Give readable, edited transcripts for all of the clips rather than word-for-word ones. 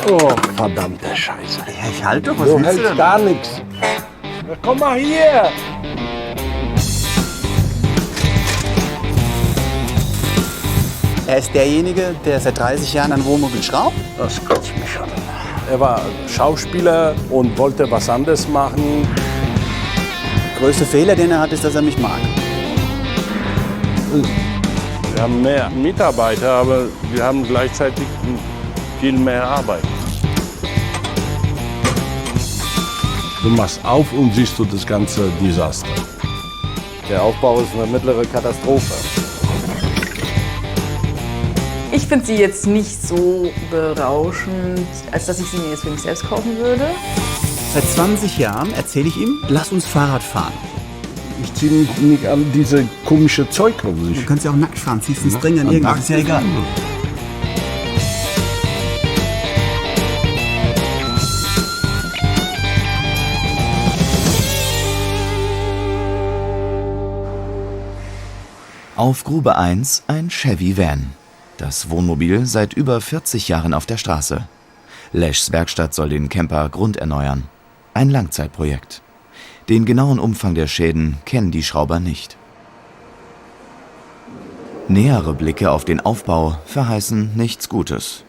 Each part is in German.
Oh, verdammte Scheiße. Ja, ich halte doch, was Du willst du hältst denn? gar nichts. Komm mal hier. Er ist derjenige, der seit 30 Jahren an Wohnmobil schraubt? Das kotzt mich an. Er war Schauspieler und wollte was anderes machen. Der größte Fehler, den er hat, ist, dass er mich mag. Wir haben mehr Mitarbeiter, aber wir haben gleichzeitig viel mehr Arbeit. Du machst auf und siehst du das ganze Desaster. Der Aufbau ist eine mittlere Katastrophe. Ich finde sie jetzt nicht so berauschend, als dass ich sie mir jetzt für mich selbst kaufen würde. Seit 20 Jahren erzähle ich ihm, lass uns Fahrrad fahren. Ich ziehe mich nicht an diese komische Zeug rum. Du kannst ja auch nackt fahren, ziehst einen String an irgendwas, ist ja egal. Auf Grube 1 ein Chevy Van. Das Wohnmobil seit über 40 Jahren auf der Straße. Leschs Werkstatt soll den Camper grunderneuern. Ein Langzeitprojekt. Den genauen Umfang der Schäden kennen die Schrauber nicht. Nähere Blicke auf den Aufbau verheißen nichts Gutes.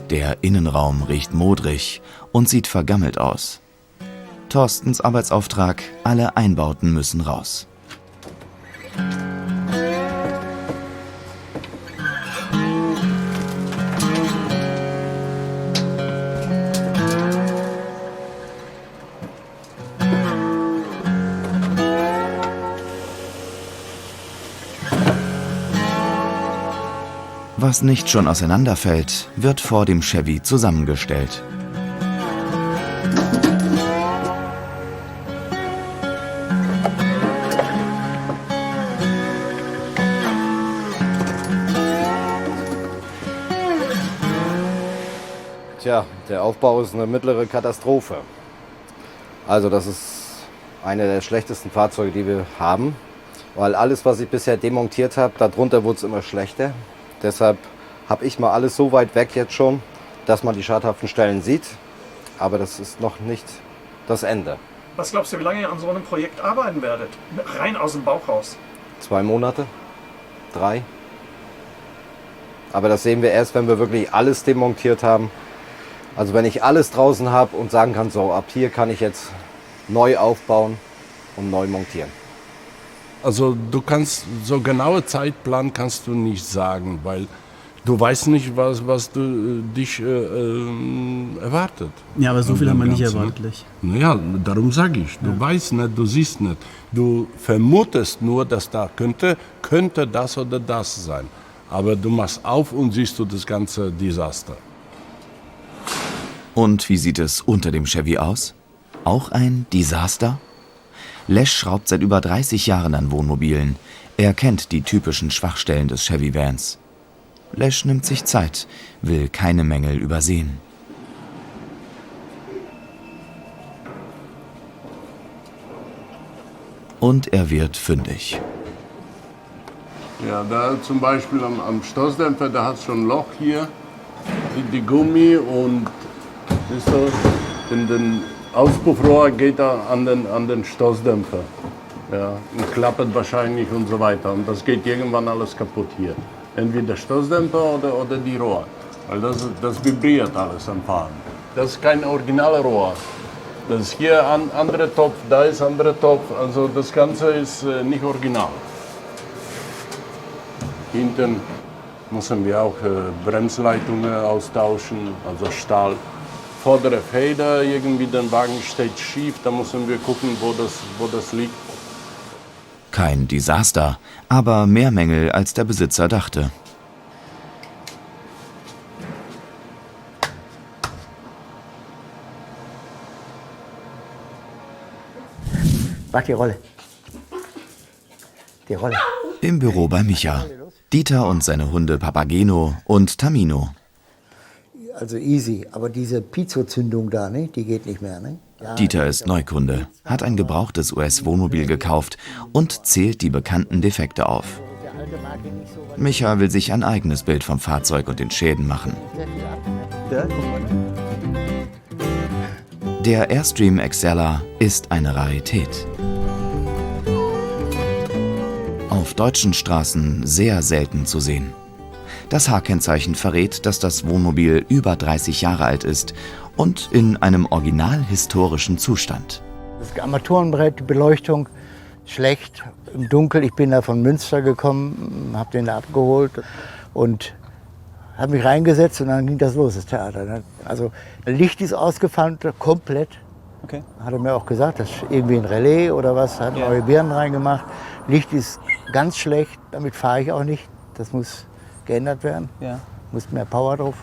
Der Innenraum riecht modrig und sieht vergammelt aus. Thorstens Arbeitsauftrag: alle Einbauten müssen raus. Was nicht schon auseinanderfällt, wird vor dem Chevy zusammengestellt. Tja, der Aufbau ist eine mittlere Katastrophe. Also das ist eine der schlechtesten Fahrzeuge, die wir haben. Weil alles, was ich bisher demontiert habe, darunter wurde es immer schlechter. Deshalb habe ich mal alles so weit weg jetzt schon, dass man die schadhaften Stellen sieht. Aber das ist noch nicht das Ende. Was glaubst du, wie lange ihr an so einem Projekt arbeiten werdet? Rein aus dem Bauch raus. 2 Monate, 3. Aber das sehen wir erst, wenn wir wirklich alles demontiert haben. Also wenn ich alles draußen habe und sagen kann, so ab hier kann ich jetzt neu aufbauen und neu montieren. Also du kannst, so genaue Zeitplan kannst du nicht sagen, weil du weißt nicht, was dich erwartet. Ja, aber so viel haben wir nicht Ganzen. erwartlich. Naja, darum sage ich, du weißt nicht, du siehst nicht. Du vermutest nur, dass da könnte das oder das sein. Aber du machst auf und siehst du das ganze Desaster. Und wie sieht es unter dem Chevy aus? Auch ein Desaster? Lesch schraubt seit über 30 Jahren an Wohnmobilen. Er kennt die typischen Schwachstellen des Chevy-Vans. Lesch nimmt sich Zeit, will keine Mängel übersehen. Und er wird fündig. Ja, da zum Beispiel am Stoßdämpfer, da hat es schon ein Loch hier, die Gummi und ist so, den Auspuffrohr geht da an den Stoßdämpfer. Ja, und klappert wahrscheinlich und so weiter. Und das geht irgendwann alles kaputt hier. Entweder Stoßdämpfer oder die Rohr. Weil das vibriert alles am Fahren. Das ist kein originales Rohr. Das ist hier ein anderer Topf, da ist ein anderer Topf. Also das Ganze ist nicht original. Hinten müssen wir auch Bremsleitungen austauschen, also Stahl. Vordere Feder, irgendwie der Wagen steht schief, da müssen wir gucken, wo das liegt. Kein Desaster, aber mehr Mängel, als der Besitzer dachte. Mach die Rolle. Die Rolle. Im Büro bei Micha. Dieter und seine Hunde Papageno und Tamino. Also easy, aber diese Piezo-Zündung da, ne, die geht nicht mehr. Ne? Dieter ist Neukunde, hat ein gebrauchtes US-Wohnmobil gekauft und zählt die bekannten Defekte auf. Micha will sich ein eigenes Bild vom Fahrzeug und den Schäden machen. Der Airstream Excella ist eine Rarität. Auf deutschen Straßen sehr selten zu sehen. Das H-Kennzeichen verrät, dass das Wohnmobil über 30 Jahre alt ist und in einem original historischen Zustand. Das Armaturenbrett, die Beleuchtung, schlecht, im Dunkeln. Ich bin da von Münster gekommen, habe den da abgeholt und habe mich reingesetzt und dann ging das los, das Theater. Also Licht ist ausgefallen, komplett. Okay. Hat er mir auch gesagt, das ist irgendwie ein Relais oder was, hat neue Birnen reingemacht. Licht ist ganz schlecht, damit fahre ich auch nicht. Das muss geändert werden, muss mehr Power drauf.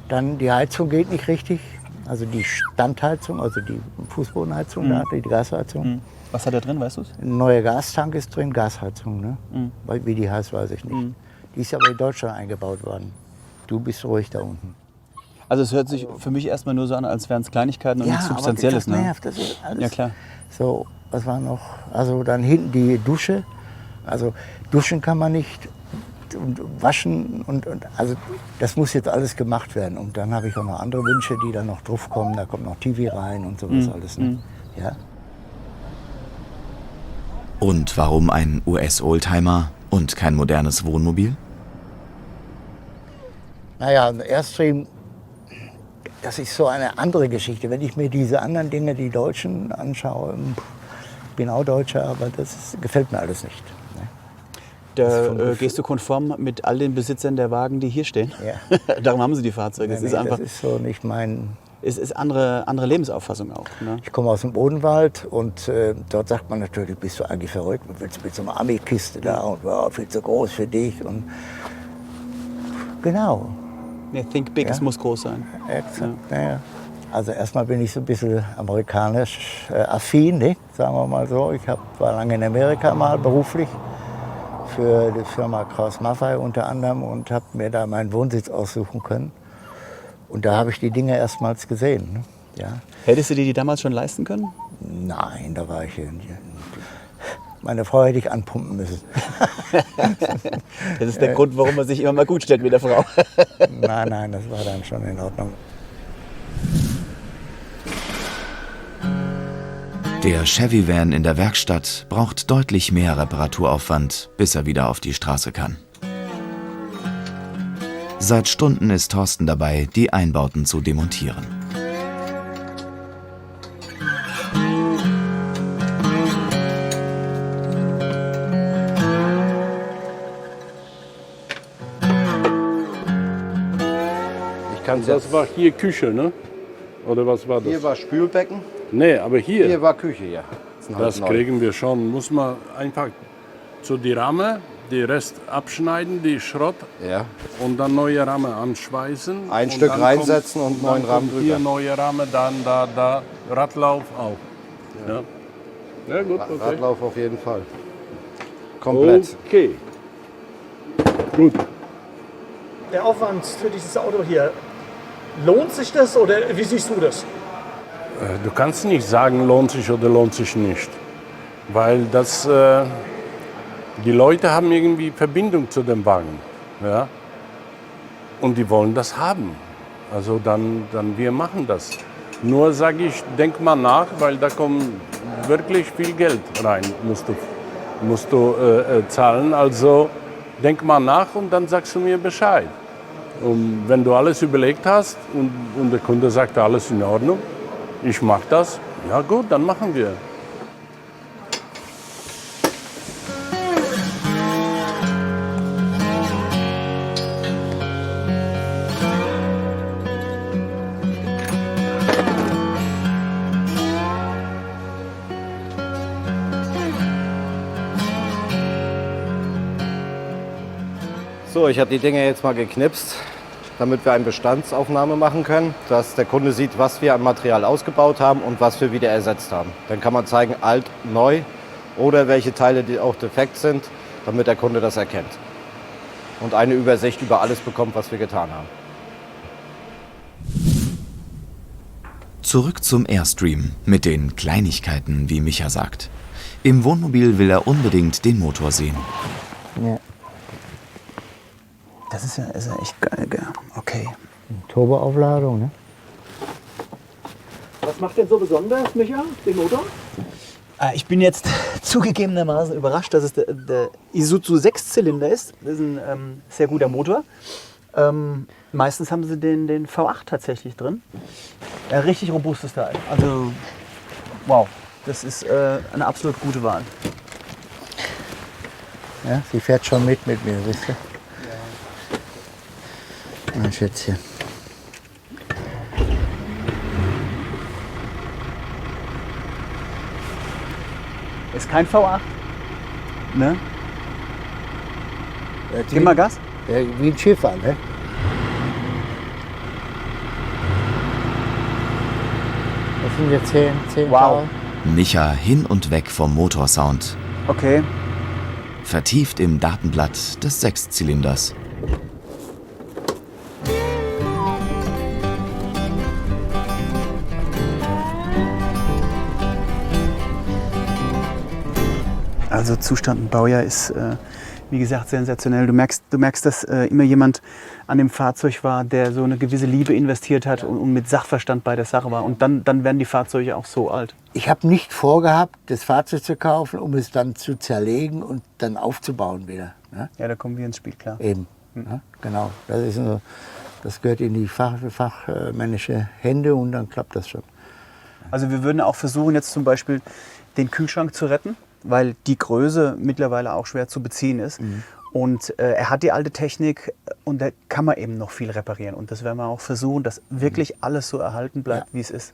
Dann die Heizung geht nicht richtig, also die Standheizung, also die Fußbodenheizung, da, die Gasheizung. Was hat da drin, weißt du es? Ein neuer Gastank ist drin, Gasheizung, ne? Wie die heißt, weiß ich nicht. Die ist aber in Deutschland eingebaut worden. Du bist ruhig da unten. Also es hört sich für mich erstmal nur so an, als wären es Kleinigkeiten und nichts Substanzielles. Aber das nervt, das ist alles. Ja, klar. So, was war noch? Also dann hinten die Dusche. Also duschen kann man nicht und waschen und also das muss jetzt alles gemacht werden. Und dann habe ich auch noch andere Wünsche, die dann noch drauf kommen. Da kommt noch TV rein und sowas alles. Ne? Ja. Und warum ein US-Oldtimer und kein modernes Wohnmobil? Naja, Airstream, das ist so eine andere Geschichte. Wenn ich mir diese anderen Dinge, die Deutschen anschaue, ich bin auch Deutscher, aber gefällt mir alles nicht. Ne? Da gehst du konform mit all den Besitzern der Wagen, die hier stehen? Ja. Darum haben sie die Fahrzeuge. Das ist so nicht mein... Es ist andere Lebensauffassung auch. Ne? Ich komme aus dem Odenwald und dort sagt man natürlich, bist du eigentlich verrückt, du willst mit so einer Ami-Kiste da und viel zu groß für dich. Und genau. Ja, think big, es muss groß sein. Exakt, ja. Also erstmal bin ich so ein bisschen amerikanisch affin, ne? Sagen wir mal so. Ich war lange in Amerika mal beruflich für die Firma Kraus Maffei unter anderem und habe mir da meinen Wohnsitz aussuchen können. Und da habe ich die Dinge erstmals gesehen. Ne? Ja. Hättest du dir die damals schon leisten können? Nein, da war ich hier. Meine Frau hätte ich anpumpen müssen. Das ist der Grund, warum man sich immer mal gut stellt mit der Frau. Nein, das war dann schon in Ordnung. Der Chevy Van in der Werkstatt braucht deutlich mehr Reparaturaufwand, bis er wieder auf die Straße kann. Seit Stunden ist Thorsten dabei, die Einbauten zu demontieren. Das war hier Küche, ne? Oder was war das? Hier war Spülbecken, Nee, aber hier, hier war Küche, ja. das kriegen wir schon. Muss man einfach zu die Ramme, die Rest abschneiden, die Schrott, Ja. und dann neue Ramme anschweißen. Ein Und Stück dann reinsetzen und dann neuen Rahmen kommt hier drüber. neue Ramme, dann da, Radlauf auch. Ja, ja gut, okay. Radlauf auf jeden Fall. Komplett. Okay. Gut. Der Aufwand für dieses Auto hier, lohnt sich das oder wie siehst du das? Du kannst nicht sagen, lohnt sich oder lohnt sich nicht. Weil das, die Leute haben irgendwie Verbindung zu dem Wagen. Ja? Und die wollen das haben. Also dann wir machen das. Nur sage ich, denk mal nach, weil da kommt wirklich viel Geld rein, musst du zahlen. Also denk mal nach und dann sagst du mir Bescheid. Und wenn du alles überlegt hast und der Kunde sagt, alles in Ordnung, ich mache das, ja gut, dann machen wir. So, ich habe die Dinge jetzt mal geknipst, damit wir eine Bestandsaufnahme machen können, dass der Kunde sieht, was wir an Material ausgebaut haben und was wir wieder ersetzt haben. Dann kann man zeigen, alt, neu oder welche Teile die auch defekt sind, damit der Kunde das erkennt. Und eine Übersicht über alles bekommt, was wir getan haben. Zurück zum Airstream mit den Kleinigkeiten, wie Micha sagt. Im Wohnmobil will er unbedingt den Motor sehen. Ja. Das ist ja echt geil, gell? Okay. Turboaufladung, ne? Was macht denn so besonders, Micha, den Motor? Ich bin jetzt zugegebenermaßen überrascht, dass es der Isuzu 6-Zylinder ist. Das ist ein sehr guter Motor. Meistens haben sie den V8 tatsächlich drin. Richtig robustes Teil. Also, wow, das ist eine absolut gute Wahl. Ja, sie fährt schon mit mir, wisst ihr? Ja. Mein Schätzchen. Ist kein V8. Ne? Ja, Gib mal Gas. Ja, wie ein Schiff an, ne? Das sind jetzt 10 Wow. Micha hin und weg vom Motorsound. Okay. Vertieft im Datenblatt des Sechszylinders. Also Zustand und Baujahr ist, wie gesagt, sensationell. Du merkst, dass immer jemand an dem Fahrzeug war, der so eine gewisse Liebe investiert hat und mit Sachverstand bei der Sache war. Und dann werden die Fahrzeuge auch so alt. Ich habe nicht vorgehabt, das Fahrzeug zu kaufen, um es dann zu zerlegen und dann aufzubauen wieder. Ne? Ja, da kommen wir ins Spiel, klar. Eben, ne? Genau. Das gehört in die fachmännische Hände und dann klappt das schon. Also wir würden auch versuchen, jetzt zum Beispiel den Kühlschrank zu retten, weil die Größe mittlerweile auch schwer zu beziehen ist. Und er hat die alte Technik und da kann man eben noch viel reparieren. Und das werden wir auch versuchen, dass wirklich alles so erhalten bleibt, wie es ist.